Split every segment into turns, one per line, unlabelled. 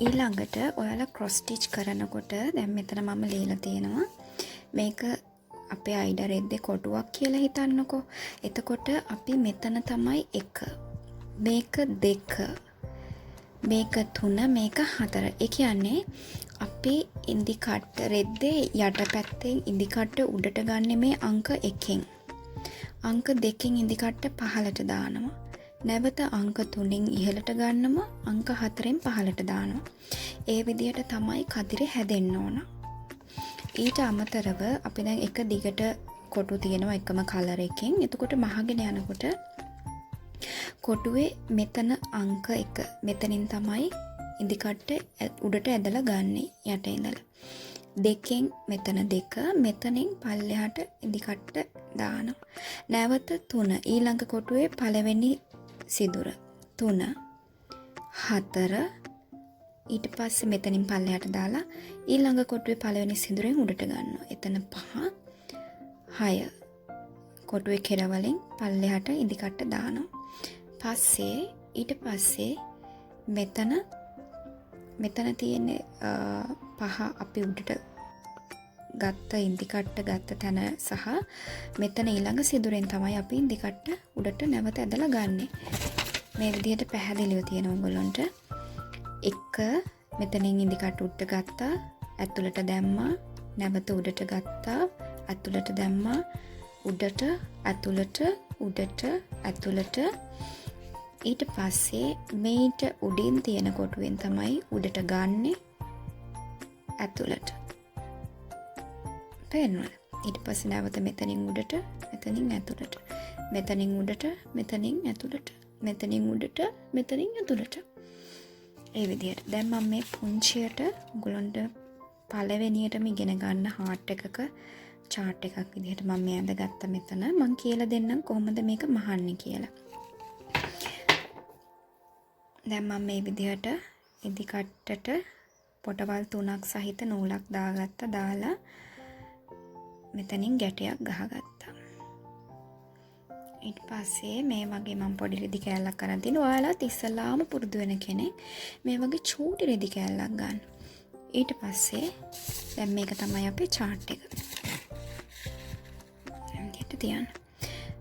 ඊළඟට ඔයාලා cross stitch කරනකොට දැන් මෙතන මම ලියලා තියෙනවා මේක අපේ අයිඩා රෙද්දේ කොටුවක් කියලා හිතන්නකෝ. එතකොට අපි මෙතන තමයි 1 මේක 2 මේක 3 මේක 4. ඒ කියන්නේ අපි ඉන්දි කට්ට රෙද්දේ යටපැත්තේ ඉන්දි කට්ට උඩට ගන්න මේ අංක 1කින්. අංක 2කින් ඉන්දි කට්ට පහළට දානවා. නැවත අංක 3න් ඉහළට ගන්නවා. අංක 4න් පහළට දානවා. ඒ විදිහට තමයි කදිරේ හැදෙන්න ඕන. ඊට අමතරව අපි දැන් එක දිගට කොටු තියෙනවා එකම කලර් එකකින්. එතකොට මහගෙන යනකොට කොටුවේ මෙතන අංක 1 මෙතනින් තමයි ඉදි කට්ට උඩට ඇදලා ගන්නෙ යට ඉඳලා. 2කින් මෙතන 2 මෙතනින් පල්ලෙහාට ඉදි කට්ට දානවා. නැවත 3 ඊළඟ කොටුවේ පළවෙනි සිදුර 3 4 ඊට පස්සේ මෙතනින් පල්ලෙහාට දාලා ඊළඟ කොටුවේ පළවෙනි සිදුරෙන් උඩට ගන්නවා. එතන 5 6 කොටුවේ කෙරවලින් පල්ලෙහාට ඉදි කට්ට දානවා. පස්සේ ඊට පස්සේ මෙතන තියෙන 5 අපි උඩට ගත්ත ඉදි කට්ට ගත්ත තැන සහ මෙතන ඊළඟ සිදුරෙන් තමයි අපි ඉදි කට්ට උඩට නැවත ඇදලා ගන්නෙ. මේ විදිහට පැහැදිලිව තියෙනවා ඔයගොල්ලන්ට. 1 මෙතනින් ඉදි කට්ට උඩට ගත්තා, ඇතුළට දැම්මා, නැවත උඩට ගත්තා, ඇතුළට දැම්මා, උඩට ඇතුළට උඩට ඇතුළට ඊට පස්සේ මේට උඩින් තියෙන කොටුවෙන් තමයි උඩට ගන්නෙ ඇතුළට. පේනවද? ඊට පස්සේ නැවත මෙතනින් උඩට, මෙතනින් ඇතුළට, මෙතනින් උඩට, මෙතනින් ඇතුළට, මෙතනින් උඩට, මෙතනින් ඇතුළට. ඒ විදිහට. දැන් මම මේ පුංචියට ඔයගොල්ලන්ට පළවෙනියටම ඉගෙන ගන්න හාට් එකක chart එකක් විදිහට මම මේ ඇඳගත්තා මෙතන. මම කියලා දෙන්නම් කොහොමද මේක මහන්නේ කියලා. දැන් මම මේ විදිහට ඉදි කට්ටට පොටවල් 3ක් සහිත නූලක් දාගත්තා. දාලා මෙතනින් ගැටයක් ගහගත්තා. ඊට පස්සේ මේ වගේ මම පොඩි රෙදි කෑල්ලක් අරන් තිනවා. ඔයාලත් ඉස්සලාම පුරුදු වෙන කෙනෙක් මේ වගේ චූටි රෙදි කෑල්ලක් ගන්න. ඊට පස්සේ දැන් මේක තමයි අපේ chart එක. මේකට තියන්න.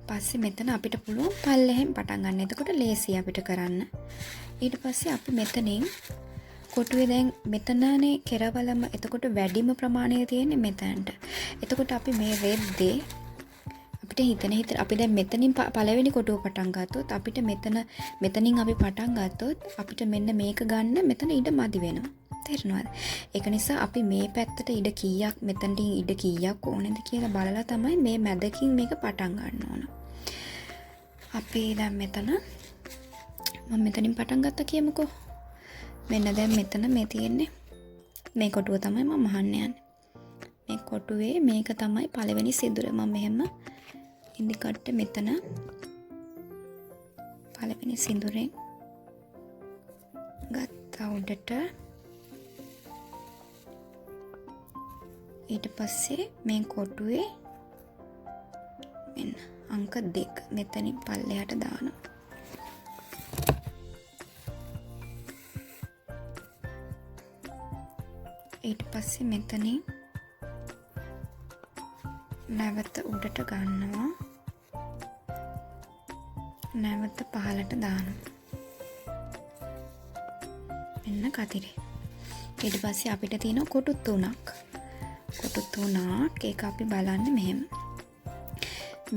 පස්සේ මෙතන අපිට පුළුවන් පල්ලෙහෙන් පටන් ගන්න. එතකොට ලේසි අපිට කරන්න. ඊට පස්සේ අපි මෙතනින් කොටුවේ දැන් මෙතනනේ කෙරවලම එතකොට වැඩිම ප්‍රමාණය තියෙන්නේ මෙතනට. එතකොට අපි මේ රෙද්දේ අපිට හිතන අපි දැන් මෙතනින් පළවෙනි කොටුව පටන් ගත්තොත් අපිට මෙතනින් අපි පටන් ගත්තොත් අපිට මෙන්න මේක ගන්න මෙතන ඉඩ මදි වෙනවා. තේරෙනවද? ඒක නිසා අපි මේ පැත්තට ඉඩ කීයක් මෙතනට ඉඩ කීයක් ඕනේද කියලා බලලා තමයි මේ මැදකින් මේක පටන් ගන්න ඕන. අපි දැන් මම මෙතනින් පටන් ගත්තා කියමුකෝ. මෙන්න දැන් මෙතන මේ තියෙන්නේ මේ කොටුව තමයි මම අහන්න යන්නේ. මේ කොටුවේ මේක තමයි පළවෙනි සිදුර. මම මෙහෙම ඉදි කට්ට මෙතන පළවෙනි සිදුරෙන් ගත්තා උඩට. ඊට පස්සේ මේ කොටුවේ මෙන්න අංක 2 මෙතනින් පල්ලෙහාට දානවා. ඊට පස්සේ මෙතනින් නැවත උඩට ගන්නවා. නැවත පහළට දානවා. මෙන්න කතිරේ. ඊට පස්සේ අපිට තියෙන කොටු 3ක්. කොටු 3ක් ඒක අපි බලන්නේ මෙහෙම.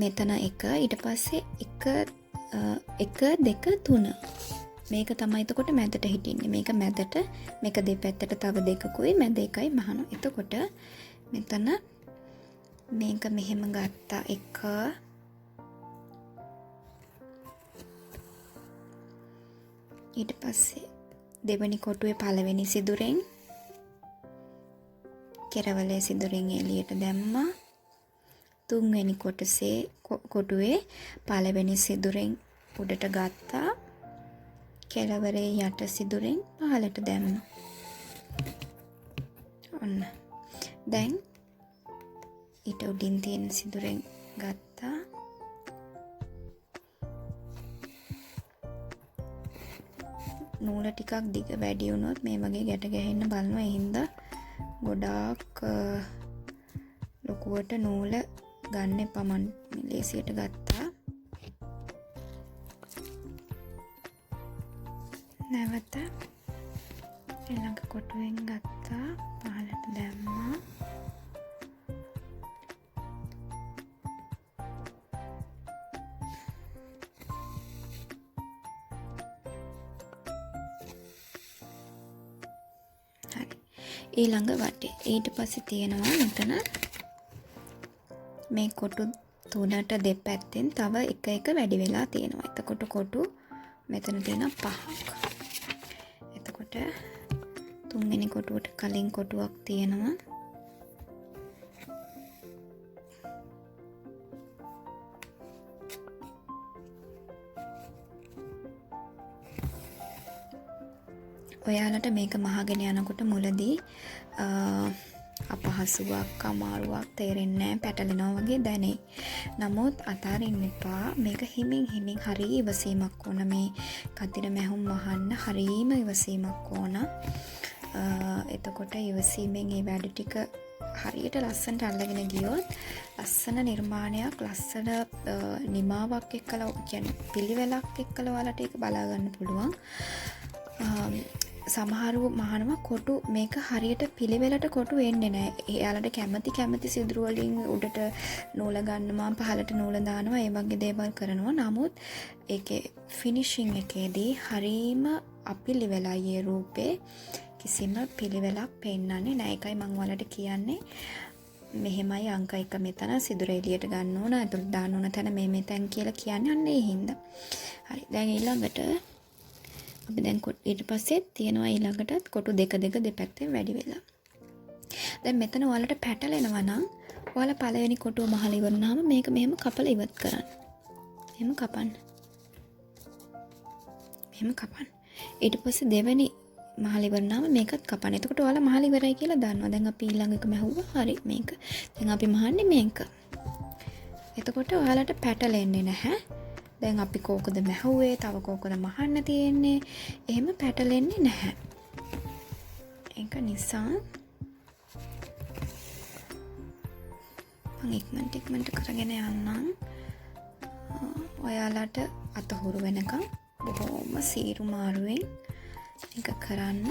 මෙතන 1 ඊට පස්සේ 1 2 3 මේක තමයි එතකොට මැදට හිටින්නේ. මේක මැදට මේක දෙපැත්තට තව දෙකකුයි මැද එකයි මහනවා. එතකොට මෙතන මේක මෙහෙම ගත්තා 1 ඊට පස්සේ දෙවෙනි කොටුවේ පළවෙනි සිදුරෙන් කෙරවලේ සිදුරෙන් එළියට දැම්මා. තුන්වෙනි කොටුවේ පළවෙනි සිදුරෙන් උඩට ගත්තා. කෙළවරේ යට සිදුරෙන් පහළට දැම්මා. ඔන්න. දැන් ඊට උඩින් තියෙන සිදුරෙන් ගත්තා. නූල ටිකක් දිග වැඩි වුණොත් මේ වගේ ගැට ගැහෙන්න බලනවා. ඒ හින්දා ගොඩාක් ලොකුවට නූල ගන්න එපා. මම ලේසියට ගත්තා. නැවත ඊළඟ කොටුවෙන් ගත්තා. පහළට දැම්මා. ඊළඟ වටේ ඊට පස්සේ තියෙනවා මෙතන මේ කොටු තුනට දෙපැත්තෙන් තව එක වැඩි වෙලා තියෙනවා. එතකොට කොටු මෙතන තියෙන 5ක්. එතකොට තුන්වෙනි කොටුවට කලින් කොටුවක් තියෙනවා. ඔයාලට මේක මහගෙන යනකොට මුලදී අපහසුවක් අමාරුවක් තේරෙන්නේ නැහැ, පැටලෙනවා වගේ දැනේ. නමුත් අතාරින්න එපා. මේක හිමින් හරි ඉවසීමක් ඕන. මේ කතිර මැහුම් වහන්න හරීම ඉවසීමක් ඕන. එතකොට ඉවසීමෙන් මේ වැඩ ටික හරියට ලස්සනට අල්ලගෙන ගියොත් ලස්සන නිර්මාණයක්, ලස්සන නිමාවක් එක්කලා කියන්නේ පිළිවෙලක් එක්කලා ඔයාලට ඒක බලා ගන්න පුළුවන්. සමහරව මහනවා කොටු මේක හරියට පිළිවෙලට කොටු වෙන්නේ නැහැ. එයාලට කැමති සිදුරු වලින් උඩට නූල ගන්නවා, පහළට නූල දානවා, ඒ වගේ දේවල් කරනවා. නමුත් ඒකේ ෆිනිෂින් එකේදී හරීම අපිළිවෙලයි ඒ රූපේ. කිසිම පිළිවෙලක් පෙන්නන්නේ නැහැ. ඒකයි මම ඔයාලට කියන්නේ මෙහෙමයි අංක 1 මෙතන සිදුර එළියට ගන්න ඕන, අතුලට දාන්න ඕන තැන මේ තැන් කියලා කියන්නේ අන්න ඒ හින්දා. හරි. දැන් ඊළඟට අපි දැන් ඊට පස්සේ තියෙනවා ඊළඟටත් කොටු දෙක දෙපැත්තෙන් වැඩි වෙලා. දැන් මෙතන ඔයාලට පැටලෙනවා නම් ඔයාලා පළවෙනි කොටුව මහලා ඉවරනාම මේක මෙහෙම කපලා ඉවත් කරන්න. එහෙම කපන්න. ඊට පස්සේ දෙවෙනි මහලා ඉවරනාම මේකත් කපන්න. එතකොට ඔයාලා මහලා ඉවරයි කියලා දන්නවා. දැන් අපි ඊළඟ එක මහුවා. හරි මේක. දැන් අපි මහන්නේ මේක. එතකොට ඔයාලට පැටලෙන්නේ නැහැ. දැන් අපි කෝකද මැහුවේ, තව කෝකද මහන්න තියෙන්නේ. එහෙම පැටලෙන්නේ නැහැ. ඒක නිසා මම ඉක්මනට කරගෙන යන්නම්. ඔයාලට අතහුරු වෙනකම් බොහොම සීරු මාරුවෙන් එක කරන්න.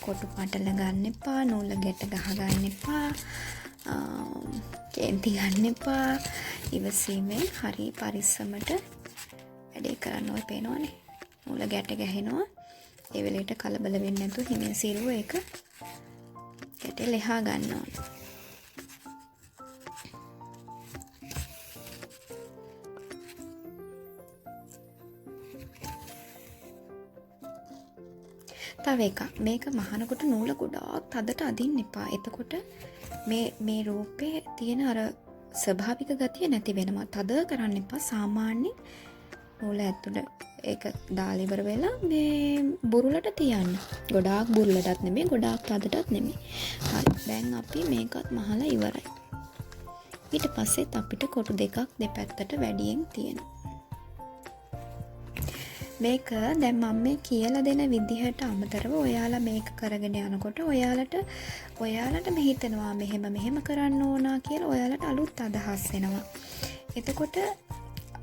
කොටු පටල ගන්න එපා, නූල ගැට ගහ ගන්න එපා, කේන්ති ගන්න එපා. ඉවසීමෙන් හරි පරිස්සමට වැඩේ කරන්න ඕනේ. පේනවනේ නූල ගැට ගැහෙනවා. ඒ වෙලෙට කලබල වෙන්නේ නැතුව හිමින් සිරුව ඒක ගැටේ ලෙහා ගන්න ඕනේ. තව එකක් මේක මහනකොට නූල ගොඩාක් තදට අදින්න එපා. එතකොට මේ රූපේ තියෙන අර ස්වභාවික ගතිය නැති වෙනවා. තද කරන්න එපා. සාමාන්‍ය නූල ඇතුළ ඒක දාලා ඉවර වෙලා මේ බුරුලට තියන්න. ගොඩාක් බුරුලටත් නෙමෙයි, ගොඩාක් තදටත් නෙමෙයි. හරි. දැන් අපි මේකත් මහලා ඉවරයි. ඊට පස්සෙත් අපිට කොටු දෙකක් දෙපැත්තට වැඩියෙන් තියෙනවා. මේක දැන් මම මේ කියලා දෙන විදිහට අමතරව ඔයාලා මේක කරගෙන යනකොට ඔයාලට හිතෙනවා මෙහෙම කරන්න ඕනා කියලා ඔයාලට අලුත් අදහස් එනවා. එතකොට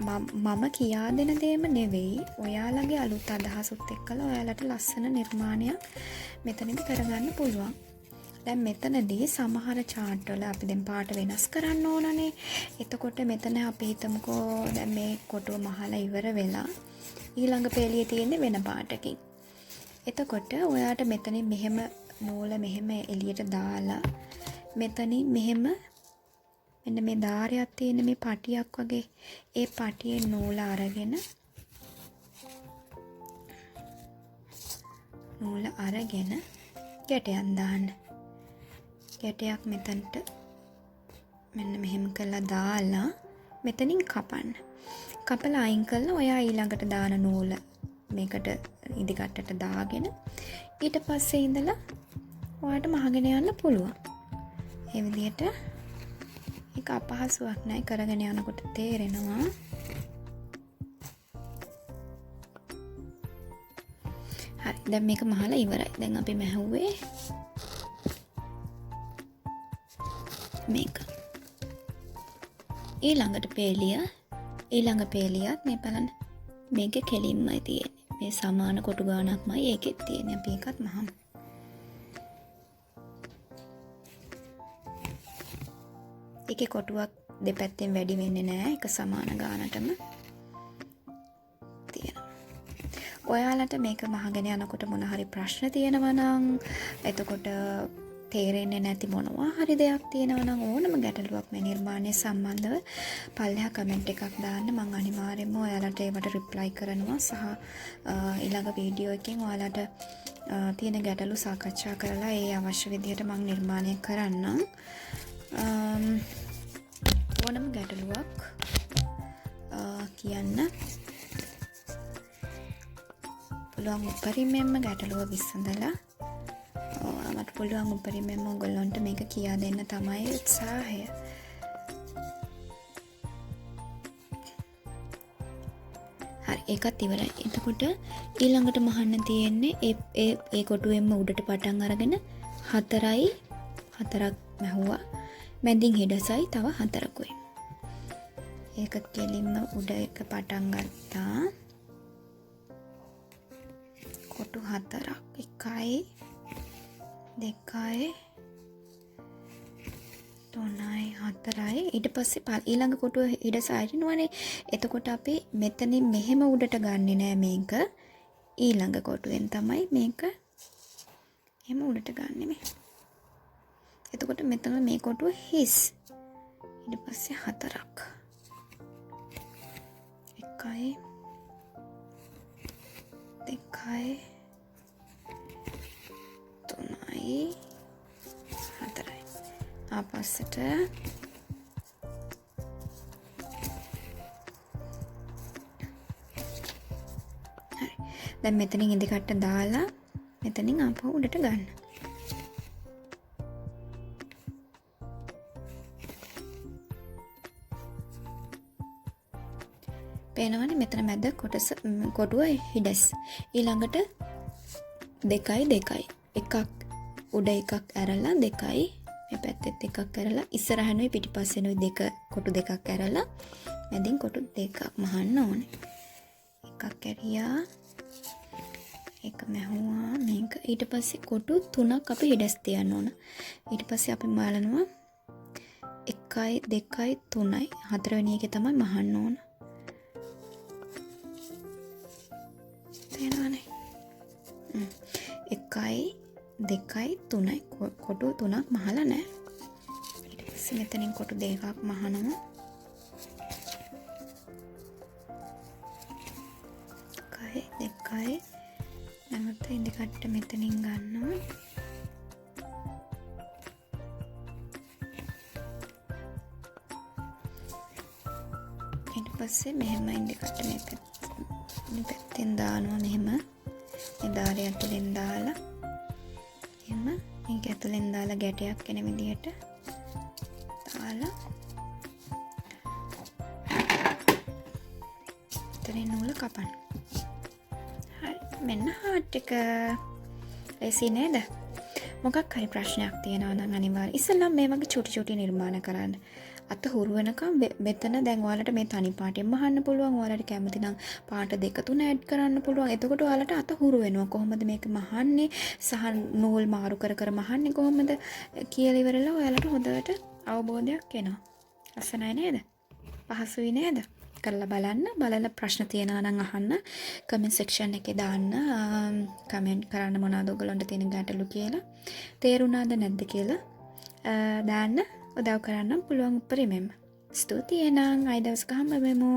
මම කියා දෙන දේම නෙවෙයි, ඔයාලගේ අලුත් අදහසුත් එක්කලා ඔයාලට ලස්සන නිර්මාණයක් මෙතනදි කරගන්න පුළුවන්. දැන් මෙතනදී සමහර chart වල අපි දැන් පාට වෙනස් කරන්න ඕනනේ. එතකොට මෙතන අපි හිතමුකෝ දැන් මේ කොටුව මහලා ඉවර වෙලා ඊළඟ පේලියේ තියෙන්නේ වෙන පාටකින්. එතකොට ඔයාට මෙතනින් මෙහෙම නූල මෙහෙම එළියට දාලා මෙතනින් මෙහෙම මෙන්න මේ ධාරයක් තියෙන මේ පටියක් වගේ ඒ පටියේ නූල අරගෙන ගැටයක් දාන්න. ගැටයක් මෙතනට මෙන්න මෙහෙම කරලා දාලා මෙතනින් කපන්න. කපලා අයින් කරලා ඔයා ඊළඟට දාන නූල මේකට ඉදිකටට දාගෙන ඊට පස්සේ ඉඳලා ඔයාට මහගෙන යන්න පුළුවන්. ඒ විදිහට ඒක අපහසුයක් නෑ, කරගෙන යනකොට තේරෙනවා. දැන් මේක මහලා ඉවරයි. දැන් අපි මැහුවේ මේක. ඊළඟට පේලිය. ඊළඟ පේලියත් මේ බලන්න. මේකේ කෙලින්මයි තියෙන්නේ. මේ සමාන කොටු ගානක්මයි ඒකෙත් තියෙන්නේ. අපි එකත් මහමු. ඒකේ කොටුවක් දෙපැත්තෙන් වැඩි වෙන්නේ නැහැ. එක සමාන ගානටම තියෙනවා. ඔයාලට මේක මහගෙන යනකොට මොන හරි ප්‍රශ්න තියෙනවා නම් එතකොට තේරෙන්නේ නැති මොනවා හරි දෙයක් තියෙනවා නම් ඕනම ගැටලුවක් මේ නිර්මාණය සම්බන්ධව පල්ලෙහා කමෙන්ට් එකක් දාන්න. මම අනිවාර්යයෙන්ම ඔයාලට ඒවට රිප්ලයි කරනවා සහ ඊළඟ වීඩියෝ එකෙන් ඔයාලට තියෙන ගැටලු සාකච්ඡා කරලා ඒ අවශ්‍ය විදිහට මම නිර්මාණය කරන්නම්. ඕනම ගැටලුවක් කියන්න පුළුවන්. උපරිමයෙන්ම ගැටලුව විසඳලා මට පුළුවන් උපරිමයෙන්ම ඔයගොල්ලන්ට මේක කියා දෙන්න තමයි උත්සාහය. හරි ඒකත් ඉවරයි. එතකොට ඊළඟට මහන්න තියෙන්නේ ඒ කොටුවෙන්ම උඩට පටන් අරගෙන 4ක් මැහුවා. මැදින් හිඩසයි තව 4කුයි. ඒක කෙලින්ම උඩ එක පටන් ගත්තා. කොටු 4ක් 1යි 2යි 3යි 4යි. ඊට පස්සේ ඊළඟ කොටුව හිඩස අරිනවනේ. එතකොට අපි මෙතනින් මෙහෙම උඩට ගන්නෙ නෑ මේක. ඊළඟ කොටුවෙන් තමයි මේක එහෙම උඩට ගන්නෙ මේ. එතකොට මෙතන මේ කොටුව හිස්. ඊට පස්සේ 4ක් 1යි 2යි 3යි 4යි. ආපස්සට හරි. දැන් මෙතනින් ඉදි කට්ට දාලා මෙතනින් ආපහු උඩට ගන්න. පේනවනේ මෙතන මැද කොටුව හිඩස්. ඊළඟට 2යි එකක් උඩ එකක් ඇරලා 2යි මේ පැත්තෙත් එකක් ඇරලා ඉස්සරහනුයි පිටිපස්සෙනුයි කොටු දෙකක් ඇරලා මැදින් කොටු දෙකක් මහන්න ඕනේ. එකක් ඇරියා එක මැහුවා මේක. ඊට පස්සේ කොටු 3ක් අපි හිඩස් තියන්න ඕන. ඊට පස්සේ අපි බලනවා 1යි 2යි 3යි 4 වෙනි එකේ තමයි මහන්න ඕන. තේරෙනවනේ? 1යි 2යි 3යි කොටු 3ක් මහලා නැහැ. ඊට පස්සේ මෙතනින් කොටු දෙකක් මහනවා. 1යි 2යි නැවත ඉඳි කට්ට මෙතනින් ගන්නවා. ඊට පස්සේ මෙහෙම ඉඳි කට්ට මේ පැත්තෙන් දානවා මෙහෙම. මේ දාරය ඇතුලෙන් දාලා එහෙම මේක ඇතුලෙන් දාලා ගැටයක් එන විදිහට දාලා එතනින් නූල කපන්න. හරි මෙන්න හાર્ට් එක. ලේසි නේද? මොකක් හරි ප්‍රශ්නයක් තියෙනවා නම් අනිවාර්යයෙන් ඉස්සෙල්ලා මේ වගේ චුටි නිර්මාණ කරන්න. අත හුරු වෙනකම් මෙතන දැන් ඔයාලට මේ තනි පාටෙන් මහන්න පුළුවන්. ඔයාලට කැමති නම් පාට 2-3 ඇඩ් කරන්න පුළුවන්. එතකොට ඔයාලට අත හුරු වෙනවා. කොහොමද මේක මහන්නේ සහ නූල් මාරු කර මහන්නේ කොහොමද කියලා ඉවරලා ඔයාලට හොඳට අවබෝධයක් එනවා. ලස්සනයි නේද? පහසුයි නේද? කරලා බලන්න. බලලා ප්‍රශ්න තියෙනවා නම් අහන්න. කමෙන්ට් සෙක්ෂන් එකේ දාන්න. කමෙන්ට් කරන්න මොනවද ඔයගලන්ට තියෙන ගැටලු කියලා. තේරුණාද නැද්ද කියලා දාන්න. උදව් කරන්න පුළුවන් උපරිමෙන්ම. ස්තුතියි එහෙනම්. ආයි දවසක හම්බ වෙමු.